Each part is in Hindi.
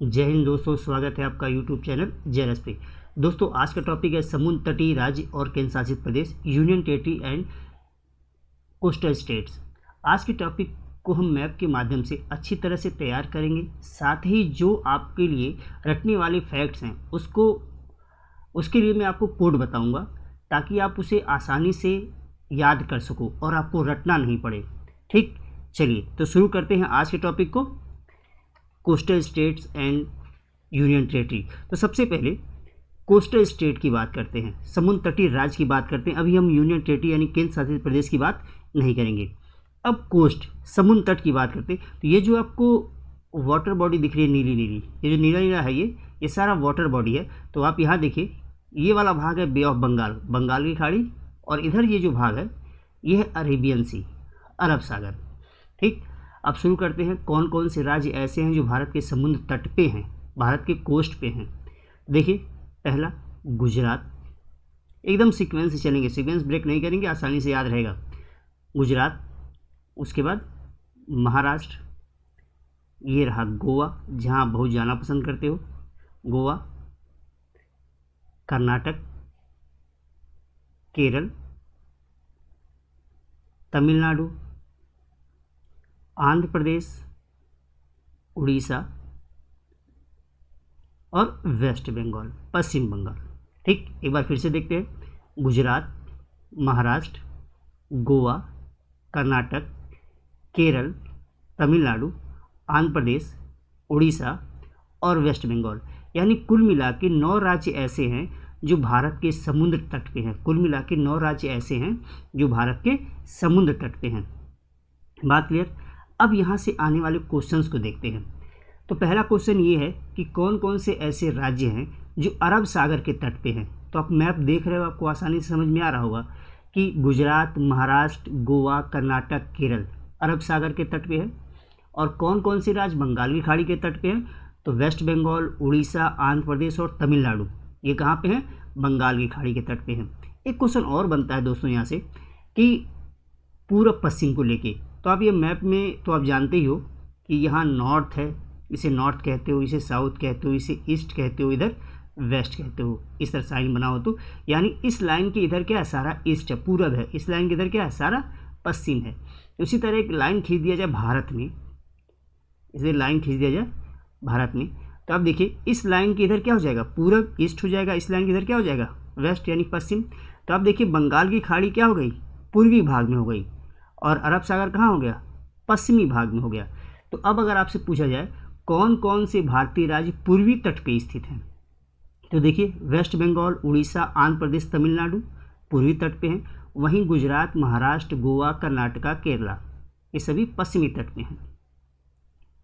जय हिंद दोस्तों, स्वागत है आपका यूट्यूब चैनल जेएलएस पे। दोस्तों, आज का टॉपिक है समुद्र तटीय राज्य और केंद्र शासित प्रदेश, union territory and coastal states. आज के टॉपिक को हम मैप के माध्यम से अच्छी तरह से तैयार करेंगे। साथ ही जो आपके लिए रटने वाले फैक्ट्स हैं उसके लिए मैं आपको कोड बताऊंगा, ताकि आप उसे आसानी से याद कर सको और आपको रटना नहीं पड़े। ठीक, चलिए तो शुरू करते हैं आज के टॉपिक को, coastal states and union territory. तो सबसे पहले कोस्टल स्टेट की बात करते हैं, समुद्र तटीय राज्य की बात करते हैं। अभी हम यूनियन टेरिटरी यानी केंद्र शासित प्रदेश की बात नहीं करेंगे। अब कोस्ट, समुद्र तट की बात करते हैं। तो ये जो आपको वाटर बॉडी दिख रही है नीली नीली, ये जो नीला नीला है ये सारा वाटर बॉडी है। तो आप यहाँ देखिए, ये वाला भाग है बे ऑफ बंगाल, बंगाल की खाड़ी, और इधर ये जो भाग है ये है अरेबियन सी, अरब सागर। ठीक, अब शुरू करते हैं कौन कौन से राज्य ऐसे हैं जो भारत के समुद्र तट पे हैं, भारत के कोस्ट पे हैं। देखिए, पहला गुजरात, एकदम सीक्वेंस से चलेंगे, सीक्वेंस ब्रेक नहीं करेंगे, आसानी से याद रहेगा। गुजरात, उसके बाद महाराष्ट्र, ये रहा गोवा, जहाँ आप बहुत जाना पसंद करते हो, गोवा, कर्नाटक, केरल, तमिलनाडु, आंध्र प्रदेश, उड़ीसा और वेस्ट बंगाल, पश्चिम बंगाल। ठीक, एक बार फिर से देखते हैं, गुजरात, महाराष्ट्र, गोवा, कर्नाटक, केरल, तमिलनाडु, आंध्र प्रदेश, उड़ीसा और वेस्ट बंगाल। यानी कुल मिला के 9 राज्य ऐसे हैं जो भारत के समुद्र तट पे हैं। कुल मिला के 9 राज्य ऐसे हैं जो भारत के समुद्र तट पे हैं। बात क्लियर। अब यहाँ से आने वाले क्वेश्चंस को देखते हैं। तो पहला क्वेश्चन ये है कि कौन कौन से ऐसे राज्य हैं जो अरब सागर के तट पे हैं। तो आप मैप देख रहे हो, आपको आसानी से समझ में आ रहा होगा कि गुजरात, महाराष्ट्र, गोवा, कर्नाटक, केरल अरब सागर के तट पे है। और कौन कौन से राज्य बंगाल की खाड़ी के तट पे हैं, तो वेस्ट बंगाल, उड़ीसा, आंध्र प्रदेश और तमिलनाडु, ये कहाँ पे हैं, बंगाल की खाड़ी के तट पे हैं। एक क्वेश्चन और बनता है दोस्तों यहाँ से कि पूर्व पश्चिम को लेके। तो आप ये मैप में तो आप जानते ही हो कि यहाँ नॉर्थ है, इसे नॉर्थ कहते हो, इसे साउथ कहते हो, इसे ईस्ट कहते हो, इधर वेस्ट कहते हो। इस तरह साइन बनाओ तो यानी इस लाइन के इधर क्या है, सारा ईस्ट है, पूरब है। इस लाइन के इधर क्या है, सारा पश्चिम है। उसी तरह एक लाइन खींच दिया जाए भारत में, इसे लाइन खींच दिया जाए भारत में, तो आप देखिए इस लाइन के इधर क्या हो जाएगा, पूरब ईस्ट हो जाएगा। इस लाइन के इधर क्या हो जाएगा, वेस्ट यानी पश्चिम। तो आप देखिए बंगाल की खाड़ी क्या हो गई, पूर्वी भाग में हो गई, और अरब सागर कहाँ हो गया, पश्चिमी भाग में हो गया। तो अब अगर आपसे पूछा जाए कौन कौन से भारतीय राज्य पूर्वी तट पे स्थित हैं, तो देखिए वेस्ट बंगाल, उड़ीसा, आंध्र प्रदेश, तमिलनाडु पूर्वी तट पे हैं। वहीं गुजरात, महाराष्ट्र, गोवा, कर्नाटका, केरला ये सभी पश्चिमी तट पे हैं।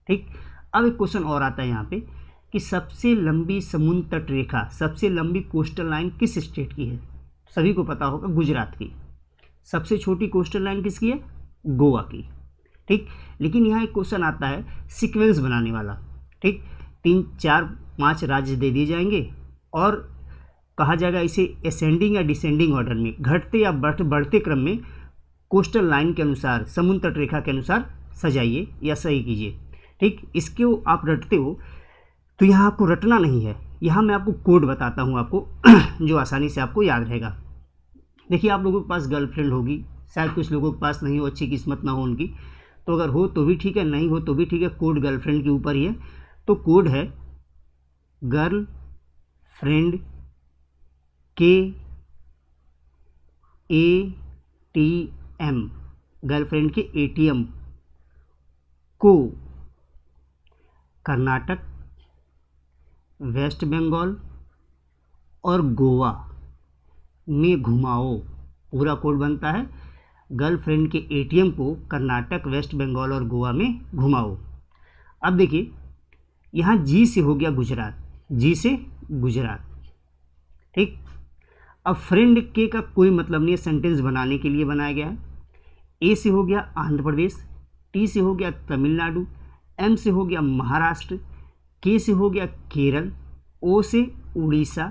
ठीक, अब एक क्वेश्चन और आता है यहाँ पे कि सबसे लंबी समुद्र तट रेखा, सबसे लंबी कोस्टल लाइन किस स्टेट की है। सभी को पता होगा, गुजरात की। सबसे छोटी कोस्टल लाइन किसकी है, गोवा की। ठीक, लेकिन यहाँ एक क्वेश्चन आता है सीक्वेंस बनाने वाला। ठीक, 3, 4, 5 राज्य दे दिए जाएंगे और कहा जाएगा इसे असेंडिंग या डिसेंडिंग ऑर्डर में, घटते या बढ़ते क्रम में कोस्टल लाइन के अनुसार, समुद्र तट रेखा के अनुसार सजाइए या सही कीजिए। ठीक, इसके आप रटते हो तो यहाँ आपको रटना नहीं है, यहाँ मैं आपको कोड बताता हूँ आपको जो आसानी से आपको याद रहेगा। देखिए, आप लोगों के पास गर्लफ्रेंड होगी, शायद कुछ लोगों के पास नहीं हो, अच्छी किस्मत ना हो उनकी। तो अगर हो तो भी ठीक है, नहीं हो तो भी ठीक है, कोड गर्लफ्रेंड के ऊपर ही है। तो कोड है गर्ल फ्रेंड KATM, गर्लफ्रेंड के ATM को कर्नाटक, वेस्ट बंगाल और गोवा में घुमाओ। पूरा कोड बनता है गर्लफ्रेंड के ATM को कर्नाटक, वेस्ट बंगाल और गोवा में घुमाओ। अब देखिए, यहाँ जी से हो गया गुजरात, जी से गुजरात। ठीक, अब फ्रेंड के का कोई मतलब नहीं है, सेंटेंस बनाने के लिए बनाया गया है। ए से हो गया आंध्र प्रदेश, टी से हो गया तमिलनाडु, एम से हो गया महाराष्ट्र, के से हो गया केरल, ओ से उड़ीसा,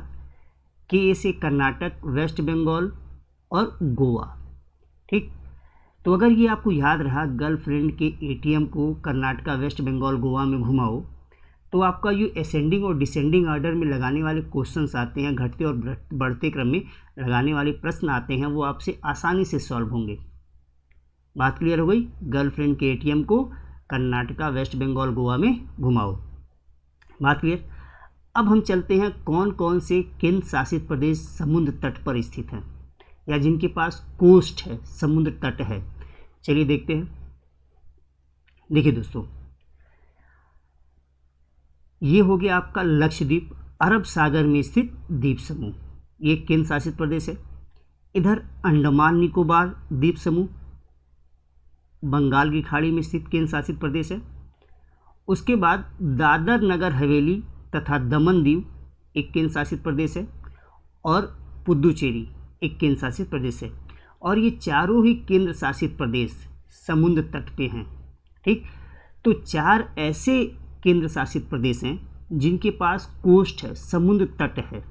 के से कर्नाटक, वेस्ट बंगाल और गोवा। ठीक, तो अगर ये आपको याद रहा गर्लफ्रेंड के ATM को कर्नाटका, वेस्ट बंगाल, गोवा में घुमाओ, तो आपका ये असेंडिंग और डिसेंडिंग ऑर्डर में लगाने वाले क्वेश्चंस आते हैं, घटते और बढ़ते क्रम में लगाने वाले प्रश्न आते हैं, वो आपसे आसानी से सॉल्व होंगे। बात क्लियर हो गई। गर्लफ्रेंड के एटीएम को कर्नाटका, वेस्ट बंगाल, गोवा में घुमाओ। बात क्लियर। अब हम चलते हैं कौन कौन से केंद्र शासित प्रदेश समुद्र तट पर स्थित हैं या जिनके पास कोस्ट है, समुद्र तट है। चलिए देखते हैं। देखिए दोस्तों, ये हो गया आपका लक्षद्वीप, अरब सागर में स्थित द्वीप समूह, ये केंद्र शासित प्रदेश है। इधर अंडमान निकोबार द्वीप समूह बंगाल की खाड़ी में स्थित केंद्र शासित प्रदेश है। उसके बाद दादर नगर हवेली तथा दमन दीव एक केंद्र शासित प्रदेश है और पुदुचेरी एक केंद्र शासित प्रदेश है। और ये चारों ही केंद्र शासित प्रदेश समुद्र तट पे हैं। ठीक, तो 4 ऐसे केंद्र शासित प्रदेश हैं जिनके पास कोस्ट है, समुद्र तट है।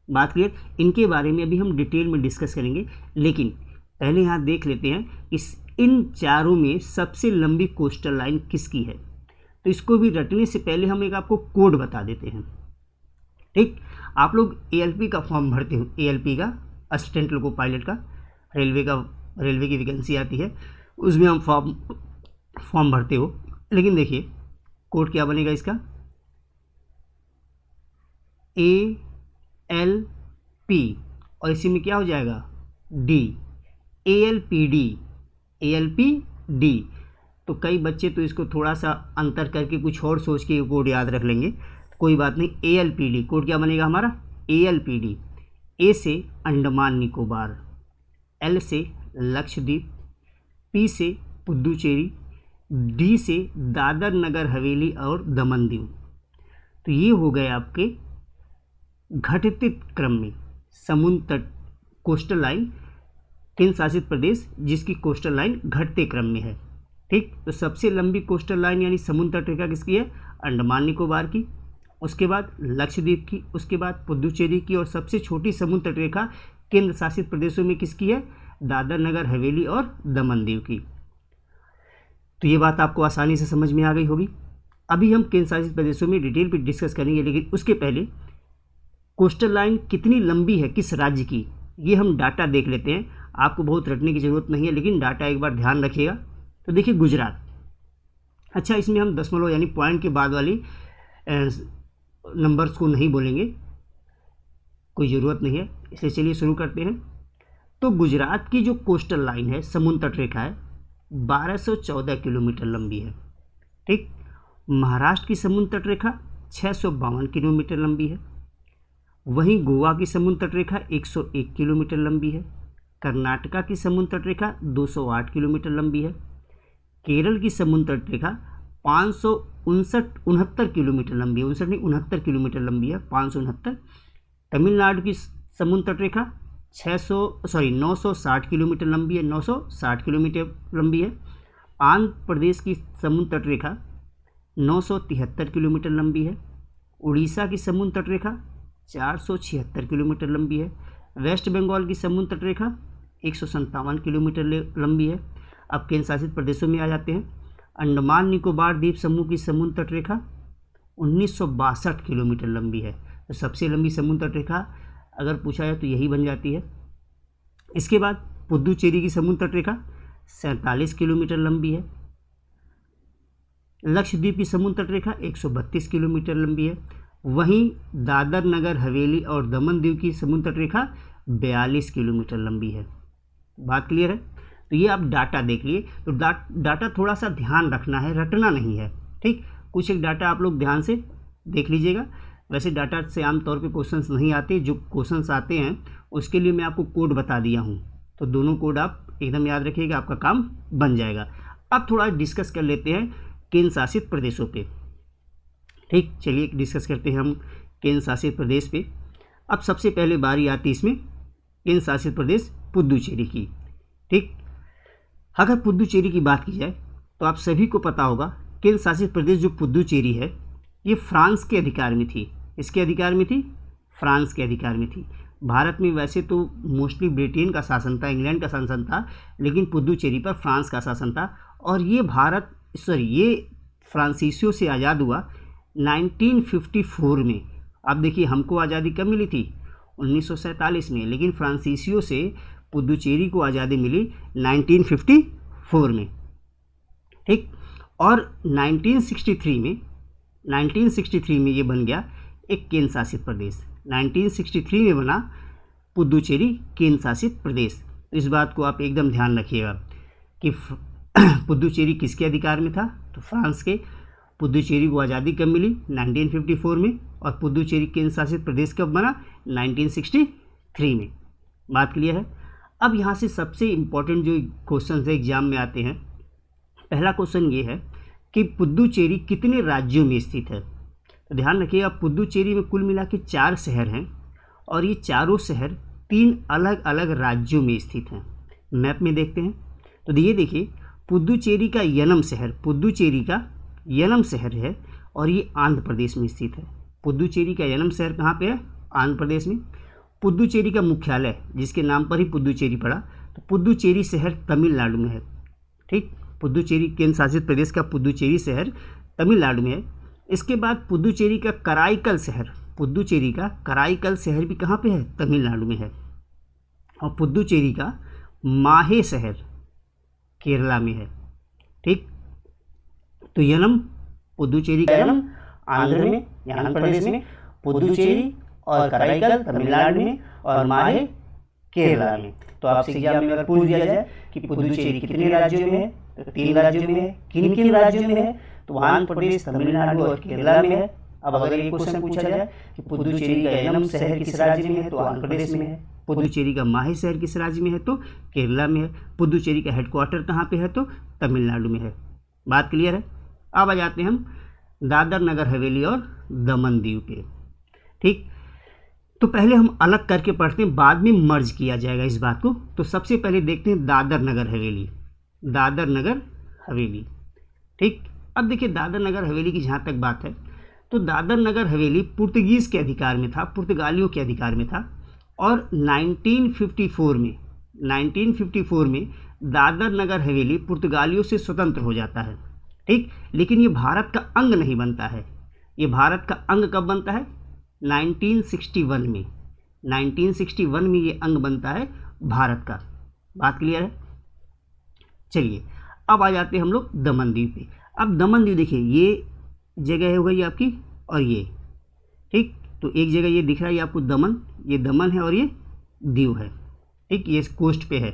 बात क्लियर। इनके बारे में अभी हम डिटेल में डिस्कस करेंगे, लेकिन पहले यहाँ देख लेते हैं इन चारों में सबसे लंबी कोस्टल लाइन किसकी है। तो इसको भी रटने से पहले हम एक आपको कोड बता देते हैं। ठीक, आप लोग ALP का फॉर्म भरते हो, ALP का असिस्टेंट लोको पायलट का, रेलवे की वैकेंसी आती है, उसमें हम फॉर्म भरते हो। लेकिन देखिए कोड क्या बनेगा इसका, ALP और इसी में क्या हो जाएगा D, ALPD। तो कई बच्चे तो इसको थोड़ा सा अंतर करके कुछ और सोच के कोड याद रख लेंगे, कोई बात नहीं। ALPD कोड क्या बनेगा हमारा, ALPD। A से अंडमान निकोबार, L से लक्षद्वीप, P से पुदुचेरी, D से दादर नगर हवेली और दमन दीव। तो ये हो गए आपके घटते क्रम में समुद्र तट कोस्टल लाइन, केंद्र शासित प्रदेश जिसकी कोस्टल लाइन घटते क्रम में है। ठीक, तो सबसे लंबी कोस्टल लाइन यानी समुद्र तट रेखा किसकी है, अंडमान निकोबार की, उसके बाद लक्षद्वीप की, उसके बाद पुदुचेरी की, और सबसे छोटी समुद्र तट रेखा केंद्र शासित प्रदेशों में किसकी है, दादर नगर हवेली और दमन दीव की। तो ये बात आपको आसानी से समझ में आ गई होगी। अभी हम केंद्र शासित प्रदेशों में डिटेल पे डिस्कस करेंगे, लेकिन उसके पहले कोस्टल लाइन कितनी लंबी है किस राज्य की, ये हम डाटा देख लेते हैं। आपको बहुत रटने की ज़रूरत नहीं है, लेकिन डाटा एक बार ध्यान रखिएगा। तो देखिए गुजरात, अच्छा इसमें हम दशमलव यानी पॉइंट के बाद वाली नंबर्स को नहीं बोलेंगे, कोई ज़रूरत नहीं है, इसलिए चलिए शुरू करते हैं। तो गुजरात की जो कोस्टल लाइन है, समुद्र तट रेखा है, 1214 किलोमीटर लंबी है। ठीक, महाराष्ट्र की समुद्र तट रेखा 652 किलोमीटर लंबी है। वहीं गोवा की समुद्र तट रेखा 101 किलोमीटर लंबी है। कर्नाटका की समुद्र तट रेखा 208 किलोमीटर लंबी है। केरल की समुद्र तट रेखा 569 किलोमीटर लंबी है, 69 किलोमीटर लंबी है, 569। तमिलनाडु की समुद्र तट रेखा 960 किलोमीटर लंबी है, 960 किलोमीटर लंबी है। आंध्र प्रदेश की समुद्र तट रेखा 973 किलोमीटर लंबी है। उड़ीसा की समुद्र तट रेखा 476 किलोमीटर लंबी है। वेस्ट बंगाल की समुद्र तट रेखा 157 किलोमीटर लंबी है। अब केंद्र शासित प्रदेशों में आ जाते हैं। अंडमान निकोबार द्वीप समूह की समुद्र तट रेखा 1962 किलोमीटर लंबी है। तो सबसे लंबी समुद्र तट रेखा अगर पूछा जाए तो यही बन जाती है। इसके बाद पुदुचेरी की समुद्र तट रेखा 47 किलोमीटर लंबी है। लक्षद्वीप की समुद्र तट रेखा 132 किलोमीटर लंबी है। वहीं दादर नगर हवेली और दमन दीव की समुद्र तट रेखा 42 किलोमीटर लंबी है। बात क्लियर है। तो ये आप डाटा देख लिए। तो डाटा थोड़ा सा ध्यान रखना है, रटना नहीं है। ठीक, कुछ एक डाटा आप लोग ध्यान से देख लीजिएगा। वैसे डाटा से आमतौर पे क्वेश्चंस नहीं आते, जो क्वेश्चंस आते हैं उसके लिए मैं आपको कोड बता दिया हूँ। तो दोनों कोड आप एकदम याद रखिएगा, आपका काम बन जाएगा। अब थोड़ा डिस्कस कर लेते हैं केंद्र शासित प्रदेशों पे। ठीक, चलिए डिस्कस करते हैं हम केंद्र शासित प्रदेश पे। अब सबसे पहले बारी आती है इसमें केंद्र शासित प्रदेश पुदुचेरी की। ठीक, अगर पुदुचेरी की बात की जाए तो आप सभी को पता होगा केंद्र शासित प्रदेश जो पुदुचेरी है ये फ्रांस के अधिकार में थी। इसके अधिकार में थी, फ्रांस के अधिकार में थी। भारत में वैसे तो मोस्टली ब्रिटेन का शासन था, इंग्लैंड का शासन था, लेकिन पुदुचेरी पर फ्रांस का शासन था। और ये ये फ्रांसीसियों से आज़ाद हुआ 1954 में, अब देखिए हमको आज़ादी कब मिली थी 1947 में, लेकिन फ्रांसीसियों से पुदुचेरी को आज़ादी मिली 1954 में, ठीक। और 1963 में ये बन गया एक केंद्र शासित प्रदेश। 1963 में बना पुदुचेरी केंद्र शासित प्रदेश। इस बात को आप एकदम ध्यान रखिएगा कि पुदुचेरी किसके अधिकार में था, तो फ्रांस के। पुदुचेरी को आज़ादी कब मिली 1954 में, और पुदुचेरी केंद्र शासित प्रदेश कब बना 1963 में। बात क्लियर है। अब यहाँ से सबसे इम्पोर्टेंट जो क्वेश्चन है एग्जाम में आते हैं, पहला क्वेश्चन ये है कि पुदुचेरी कितने राज्यों में स्थित है। तो ध्यान रखिएगा पुदुचेरी में कुल मिला के 4 शहर हैं, और ये चारों शहर 3 अलग अलग राज्यों में स्थित हैं। मैप में देखते हैं तो ये देखिए पुदुचेरी का यनम शहर है, और ये आंध्र प्रदेश में स्थित है। पुदुचेरी का यनम शहर कहाँ पे है, आंध्र प्रदेश में। पुदुचेरी का मुख्यालय जिसके नाम पर ही पुदुचेरी पड़ा, तो पुदुचेरी शहर तमिलनाडु में है, ठीक। पुदुचेरी केंद्र शासित प्रदेश का पुदुचेरी शहर तमिलनाडु में है। इसके बाद पुदुचेरी का कराईकल शहर भी कहाँ पे है, तमिलनाडु में है। और पुदुचेरी का माहे शहर केरला में है, ठीक। तो यनम, पुदुचेरी का यनम आंध्र में या आंध्र प्रदेश में, पुदुचेरी और कराईकल तमिलनाडु में, और माहे केरला में। तो आपसे एग्जाम में अगर पूछ दिया जाए कि पुदुचेरी कितने राज्यों में है, तो 3 राज्यों में है। किन किन राज्यों में है, तो आंध्र प्रदेश, तमिलनाडु और केरला में है। अब अगर ये क्वेश्चन पूछा जाए कि पुदुचेरी का यनम शहर किस राज्य में है, तो आंध्र प्रदेश में है। पुदुचेरी का माहे शहर किस राज्य में है, तो केरला में है। पुदुचेरी का हेडक्वार्टर कहाँ पे है, तो तमिलनाडु में है। बात क्लियर है। अब आ जाते हैं हम दादर नगर हवेली और दमन दीव पे, ठीक। तो पहले हम अलग करके पढ़ते हैं, बाद में मर्ज किया जाएगा इस बात को। तो सबसे पहले देखते हैं दादर नगर हवेली, ठीक। अब देखिए दादर नगर हवेली की जहाँ तक बात है, तो दादर नगर हवेली पुर्तगालियों के अधिकार में था, और 1954 में दादर नगर हवेली पुर्तगालियों से स्वतंत्र हो जाता है, ठीक। लेकिन ये भारत का अंग नहीं बनता है। ये भारत का अंग कब बनता है, 1961 में। 1961 में ये अंग बनता है भारत का। बात क्लियर है। चलिए अब आ जाते हैं हम लोग दमन दीव पे। अब दमन दीव देखिए, ये जगह हो गई आपकी, और ये, ठीक। तो एक जगह ये दिख रहा है ये आपको दमन, ये दमन है और ये दीव है, ठीक। ये कोस्ट पे है।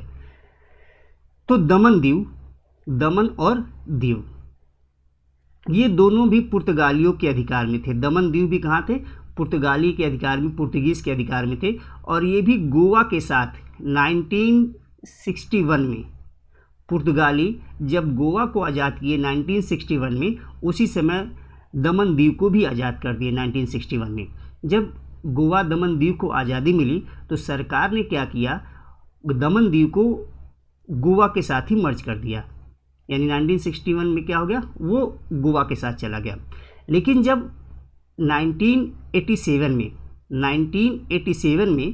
तो दमन और दीव ये दोनों भी पुर्तगालियों के अधिकार में थे। दमन दीव भी कहाँ थे, पुर्तगाली के अधिकार में, पुर्तगीज के अधिकार में थे। और ये भी गोवा के साथ 1961 में, पुर्तगाली जब गोवा को आज़ाद किए 1961 में, उसी समय दमन दीव को भी आज़ाद कर दिए 1961 में। जब गोवा दमन दीव को आज़ादी मिली तो सरकार ने क्या किया, दमन दीव को गोवा के साथ ही मर्ज कर दिया, यानी 1961 में क्या हो गया, वो गोवा के साथ चला गया। लेकिन जब 1987 में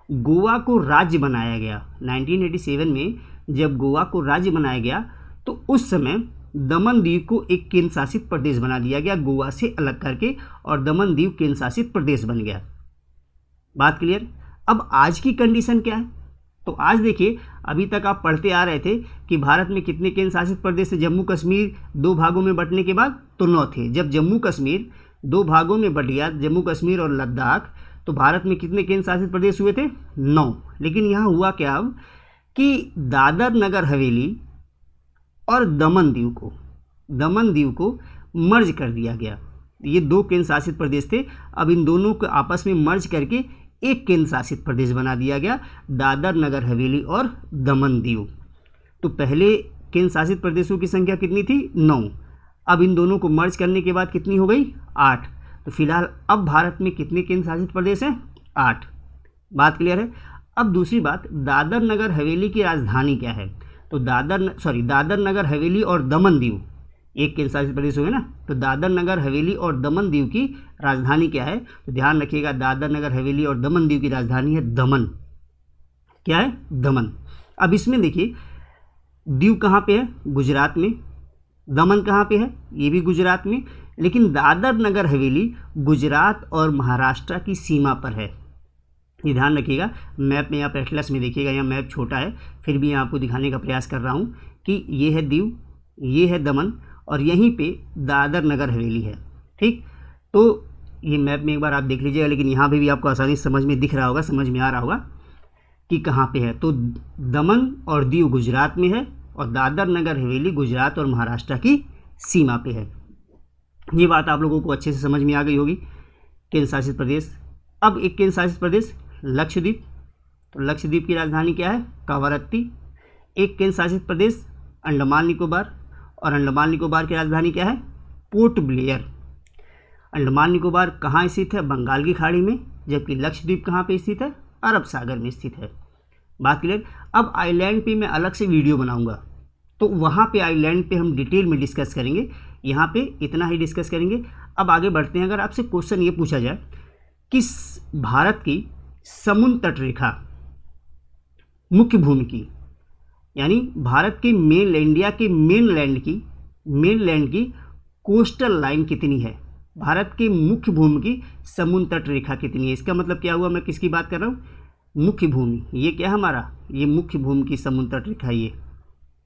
गोवा को राज्य बनाया गया, 1987 में जब गोवा को राज्य बनाया गया, तो उस समय दमन दीव को एक केंद्र शासित प्रदेश बना दिया गया गोवा से अलग करके, और दमन दीव केंद्र शासित प्रदेश बन गया। बात क्लियर। अब आज की कंडीशन क्या है, तो आज देखिए, अभी तक आप पढ़ते आ रहे थे कि भारत में कितने केंद्र शासित प्रदेश थे। जम्मू कश्मीर 2 भागों में बंटने के बाद तो 9 थे। जब जम्मू कश्मीर 2 भागों में बंट गया, जम्मू कश्मीर और लद्दाख, तो भारत में कितने केंद्र शासित प्रदेश हुए थे, 9। लेकिन यहाँ हुआ क्या अब कि दादर नगर हवेली और दमन दीव को मर्ज कर दिया गया। ये 2 केंद्र शासित प्रदेश थे, अब इन दोनों को आपस में मर्ज करके एक केंद्र शासित प्रदेश बना दिया गया, दादर नगर हवेली और दमन दीव। तो पहले केंद्र शासित प्रदेशों की संख्या कितनी थी, 9। अब इन दोनों को मर्ज करने के बाद कितनी हो गई, 8। तो फिलहाल अब भारत में कितने केंद्र शासित प्रदेश हैं, 8। बात क्लियर है। अब दूसरी बात, दादर नगर हवेली की राजधानी क्या है, तो दादर नगर हवेली और दमन दीव एक केंद्र शासित प्रदेश हो गए ना, तो दादर नगर हवेली और दमन दीव की राजधानी क्या है, तो ध्यान रखिएगा दादर नगर हवेली और दमन दीव की राजधानी है दमन। क्या है, दमन। अब इसमें देखिए दीव कहाँ पे है, गुजरात में। दमन कहाँ पे है, ये भी गुजरात में। लेकिन दादर नगर हवेली गुजरात और महाराष्ट्र की सीमा पर है। ये ध्यान रखिएगा, मैप में आप एटलस में देखिएगा, यहाँ मैप छोटा है फिर भी यहाँ आपको दिखाने का प्रयास कर रहा हूँ कि ये है दीव, ये है दमन और यहीं पे दादर नगर हवेली है। ठीक, तो ये मैप में एक बार आप देख लीजिएगा, लेकिन यहाँ पे भी आपको आसानी से समझ में दिख रहा होगा, समझ में आ रहा होगा कि कहाँ पे है। तो दमन और दीव गुजरात में है और दादर नगर हवेली गुजरात और महाराष्ट्र की सीमा पे है। ये बात आप लोगों को अच्छे से समझ में आ गई होगी। केंद्र शासित प्रदेश, अब एक केंद्र शासित प्रदेश लक्षद्वीप। तो लक्षद्वीप की राजधानी क्या है? कवरत्ती। एक केंद्र शासित प्रदेश अंडमान निकोबार, और अंडमान निकोबार की राजधानी क्या है? Port Blair. अंडमान निकोबार कहाँ स्थित है? बंगाल की खाड़ी में, जबकि लक्षद्वीप कहाँ पे स्थित है? अरब सागर में स्थित है। बात क्लियर। अब आइलैंड पे मैं अलग से वीडियो बनाऊंगा, तो वहाँ पे आइलैंड पे हम डिटेल में डिस्कस करेंगे, यहाँ पे इतना ही डिस्कस करेंगे। अब आगे बढ़ते हैं। अगर आपसे क्वेश्चन ये पूछा जाए कि भारत की समुद्र तट रेखा मुख्य भूमि की, यानी भारत के इंडिया के मेनलैंड की कोस्टल लाइन कितनी है, भारत के मुख्य भूमि की समुद्र तट रेखा कितनी है? इसका मतलब क्या हुआ, मैं किसकी बात कर रहा हूँ? मुख्य भूमि। ये क्या है हमारा? ये मुख्य भूमि की समुद्र तट रेखा, ये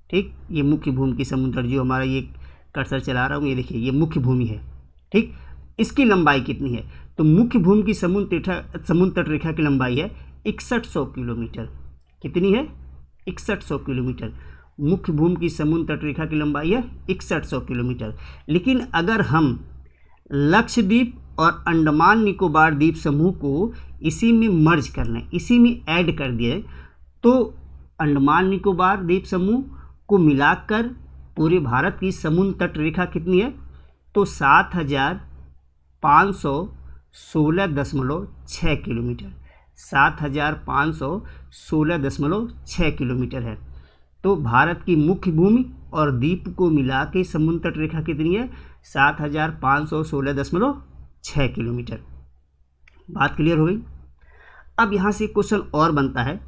ठीक, ये मुख्य भूमि की समुद्र तट, जो हमारा ये कर्सर चला रहा हूँ, ये देखिए ये मुख्य भूमि है। ठीक, इसकी लंबाई कितनी है? तो मुख्य भूमि की समुद्र तट रेखा की लंबाई है 6100 किलोमीटर। कितनी है? 6100 किलोमीटर। मुख्य भूमि की समुद्र तट रेखा की लंबाई है 6100 किलोमीटर। लेकिन अगर हम लक्षद्वीप और अंडमान निकोबार द्वीप समूह को इसी में मर्ज कर लें, इसी में ऐड कर दिए, तो अंडमान निकोबार द्वीप समूह को मिलाकर पूरे भारत की समुद्र तट रेखा कितनी है? तो 7516.6 किलोमीटर, 7516.6 किलोमीटर है। तो भारत की मुख्य भूमि और द्वीप को मिला के समुद्र तट रेखा कितनी है? 7516.6 किलोमीटर। बात क्लियर हो गई। अब यहाँ से क्वेश्चन और बनता है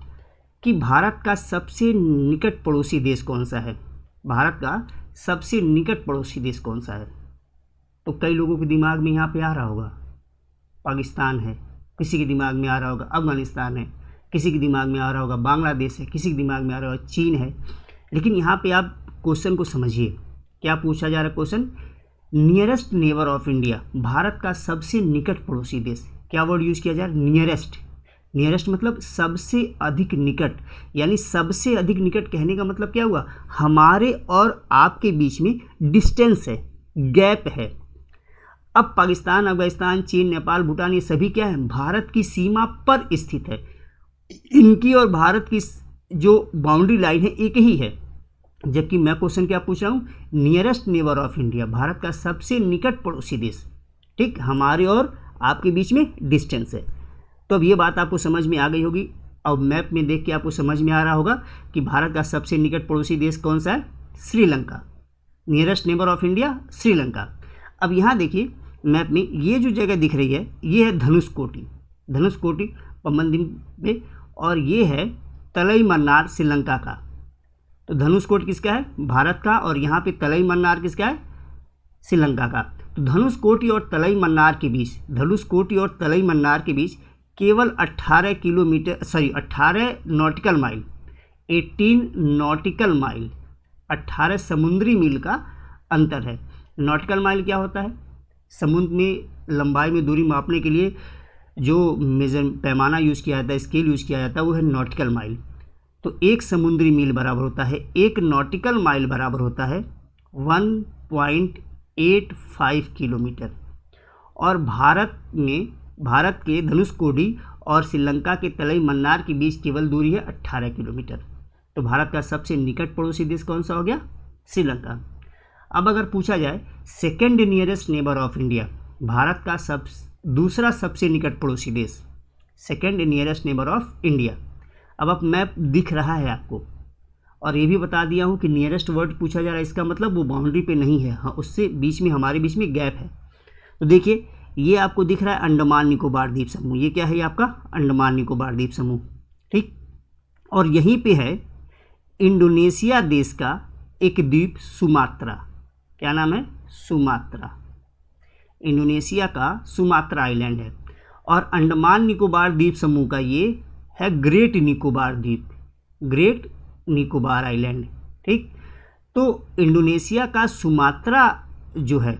कि भारत का सबसे निकट पड़ोसी देश कौन सा है? भारत का सबसे निकट पड़ोसी देश कौन सा है? तो कई लोगों के दिमाग में यहाँ पे आ रहा होगा पाकिस्तान है, किसी के दिमाग में आ रहा होगा अफगानिस्तान है, किसी के दिमाग में आ रहा होगा बांग्लादेश है, किसी के दिमाग में आ रहा होगा चीन है। लेकिन यहाँ पे आप क्वेश्चन को समझिए, क्या पूछा जा रहा है question? Nearest neighbour of India, Bharat का सबसे निकट पड़ोसी देश। क्या वर्ड यूज़ किया जा रहा है? नियरेस्ट। नियरेस्ट मतलब सबसे अधिक निकट, यानी सबसे अधिक निकट कहने का मतलब क्या हुआ? हमारे और आपके बीच में डिस्टेंस है, गैप है। अब पाकिस्तान, अफगानिस्तान, चीन, नेपाल, भूटान, ये सभी क्या है? भारत की सीमा पर स्थित है। इनकी और भारत की जो बाउंड्री लाइन है एक ही है। जबकि मैं क्वेश्चन क्या पूछ रहा हूँ? Nearest neighbour of India, Bharat का सबसे निकट पड़ोसी देश। ठीक, हमारे और आपके बीच में डिस्टेंस है। तो अब ये बात आपको समझ में आ गई होगी। अब मैप में देख के आपको समझ में आ रहा होगा कि भारत का सबसे निकट पड़ोसी देश कौन सा है? Sri Lanka. Nearest neighbour of India Sri Lanka. अब यहाँ देखिए मैप में ये जो जगह दिख रही है, ये है धनुषकोटी, धनुषकोटी पम्बनदीप पे, और ये है तलई मन्नार श्रीलंका का। तो धनुषकोट किसका है? भारत का। और यहाँ पे तलई मन्नार किसका है? श्रीलंका का। तो धनुषकोटी और तलई मन्नार के बीच, धनुषकोटी और तलई मन्नार के बीच केवल 18 kilometre, 18 nautical mile, 18 nautical mile, 18 समुद्री मील का अंतर है। नॉटिकल माइल क्या होता है? समुद्र में लंबाई में दूरी मापने के लिए जो मेजर पैमाना यूज़ किया जाता है, स्केल यूज़ किया जाता है, वो है नॉटिकल माइल। तो एक समुद्री मील बराबर होता है, एक नॉटिकल माइल बराबर होता है 1.85 किलोमीटर। और भारत के धनुषकोडी और श्रीलंका के तलई मन्नार के बीच केवल दूरी है 18 किलोमीटर। तो भारत का सबसे निकट पड़ोसी देश कौन सा हो गया? श्रीलंका। अब अगर पूछा जाए second nearest neighbour of India, Bharat का दूसरा सबसे निकट पड़ोसी देश, second nearest neighbour of India. अब मैप दिख रहा है आपको, और ये भी बता दिया हूँ कि नियरेस्ट वर्ड पूछा जा रहा है, इसका मतलब वो बाउंड्री पे नहीं है, हाँ उससे बीच में, हमारे बीच में गैप है। तो देखिए ये आपको दिख रहा है अंडमान निकोबार द्वीप समूह, ये क्या है? ये आपका अंडमान निकोबार द्वीप समूह। ठीक, और यहीं पे है इंडोनेशिया देश का एक द्वीप सुमात्रा। क्या नाम है? सुमात्रा। इंडोनेशिया का सुमात्रा आइलैंड है। और अंडमान निकोबार द्वीप समूह का ये है ग्रेट निकोबार द्वीप, ग्रेट निकोबार आइलैंड। ठीक, तो इंडोनेशिया का सुमात्रा जो है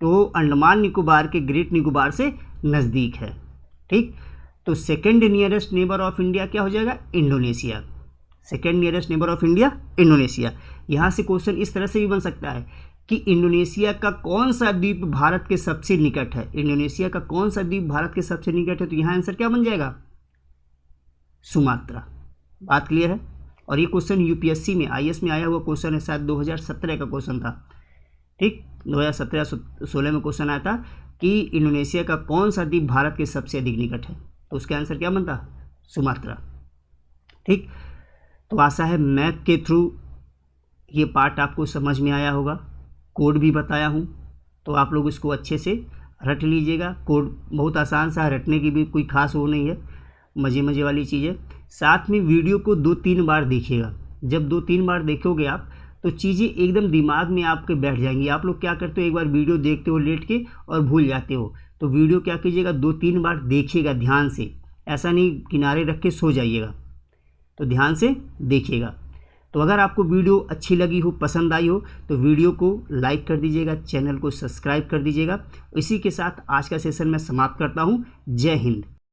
तो अंडमान निकोबार के ग्रेट निकोबार से नज़दीक है। ठीक, तो second nearest neighbour of India क्या हो जाएगा? Indonesia. Second nearest neighbour of India Indonesia. यहाँ से क्वेश्चन इस तरह से भी बन सकता है कि इंडोनेशिया का कौन सा द्वीप भारत के सबसे निकट है? इंडोनेशिया का कौन सा द्वीप भारत के सबसे निकट है? तो यहाँ आंसर क्या बन जाएगा? सुमात्रा। बात क्लियर है? और ये क्वेश्चन यूपीएससी में आईएएस में आया हुआ क्वेश्चन है, शायद 2017 का क्वेश्चन था। ठीक, 2017-16 में क्वेश्चन आया था कि इंडोनेशिया का कौन सा द्वीप भारत के सबसे अधिक निकट है? तो उसका आंसर क्या बनता? सुमात्रा। ठीक, तो आशा है मैप के थ्रू ये पार्ट आपको समझ में आया होगा। कोड भी बताया हूँ, तो आप लोग इसको अच्छे से रट लीजिएगा। कोड बहुत आसान सा, रटने की भी कोई खास वो नहीं है, मज़े वाली चीज़ है। साथ में वीडियो को 2-3 बार देखिएगा। जब 2-3 बार देखोगे आप तो चीज़ें एकदम दिमाग में आपके बैठ जाएंगी। आप लोग क्या करते हो, एक बार वीडियो देखते हो लेट के और भूल जाते हो, तो वीडियो क्या कीजिएगा, 2-3 बार देखिएगा ध्यान से। ऐसा नहीं किनारे रख के सो जाइएगा, तो ध्यान से देखिएगा। तो अगर आपको वीडियो अच्छी लगी हो, पसंद आई हो, तो वीडियो को लाइक कर दीजिएगा, चैनल को सब्सक्राइब कर दीजिएगा। इसी के साथ आज का सेशन मैं समाप्त करता हूँ। जय हिंद।